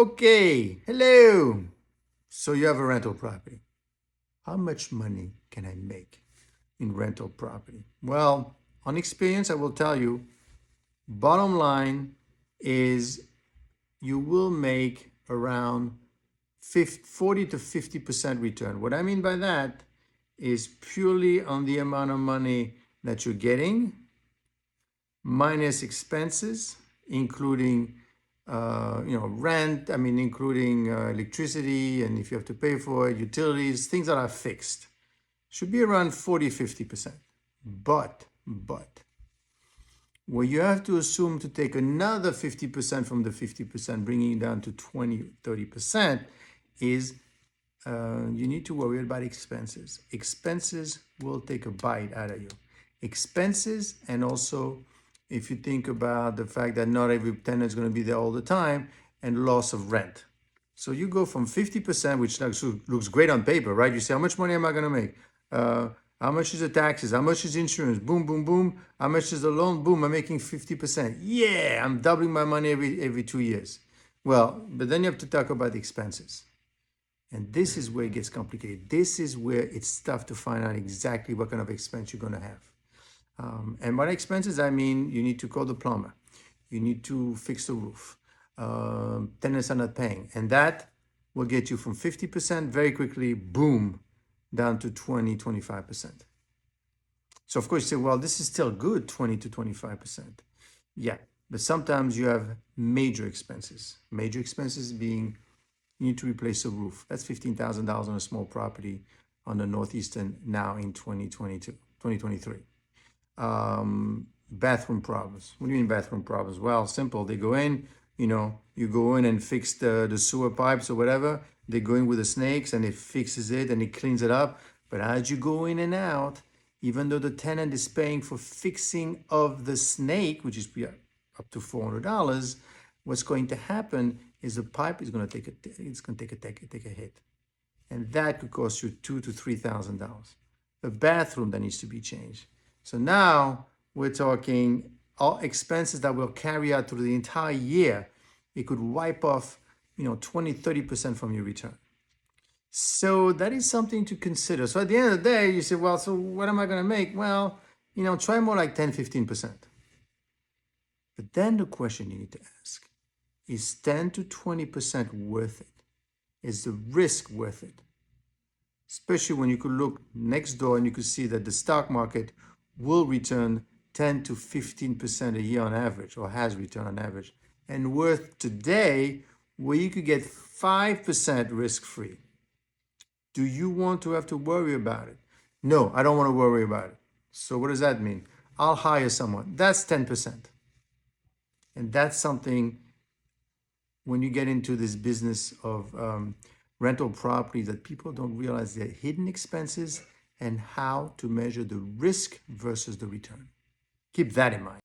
Okay, hello. So you have a rental property. How much money can I make in rental property? Well, on experience, I will tell you, bottom line is you will make around 40 to 50% return. What I mean by that is purely on the amount of money that you're getting minus expenses, including rent, including electricity, and if you have to pay for it, utilities, things that are fixed. Should be around 40, 50%. But, what you have to assume to take another 50% from the 50%, bringing it down to 20, 30%, is you need to worry about expenses. Expenses will take a bite out of you. Expenses, and also if you think about the fact that not every tenant is going to be there all the time, and loss of rent. So you go from 50%, which looks great on paper, right? You say, how much money am I going to make? How much is the taxes? How much is insurance? Boom, boom, boom. How much is the loan? Boom, I'm making 50%. Yeah, I'm doubling my money every 2 years. Well, but then you have to talk about the expenses. And this is where it gets complicated. This is where it's tough to find out exactly what kind of expense you're going to have. And by expenses, I mean you need to call the plumber. You need to fix the roof. Tenants are not paying. And that will get you from 50% very quickly, boom, down to 20, 25%. So of course you say, well, this is still good, 20 to 25%. Yeah, but sometimes you have major expenses. Major expenses being you need to replace a roof. That's $15,000 on a small property on the Northeastern now in 2023. Bathroom problems. What do you mean bathroom problems? Well, simple. They go in, you go in and fix the sewer pipes or whatever. They go in with the snakes and it fixes it and it cleans it up. But as you go in and out, even though the tenant is paying for fixing of the snake, which is up to $400, what's going to happen is the pipe is going to take a hit, and that could cost you $2,000 to $3,000. The bathroom that needs to be changed. So now we're talking all expenses that will carry out through the entire year. It could wipe off 20, 30% from your return. So that is something to consider. So at the end of the day, you say, well, so what am I going to make? Well, try more like 10, 15%. But then the question you need to ask is 10 to 20% worth it? Is the risk worth it? Especially when you could look next door and you could see that the stock market will return 10 to 15% a year on average, or has returned on average, and worth today where you could get 5% risk-free. Do you want to have to worry about it? No, I don't want to worry about it. So what does that mean? I'll hire someone. That's 10%. And that's something, when you get into this business of rental property, that people don't realize their hidden expenses and how to measure the risk versus the return. Keep that in mind.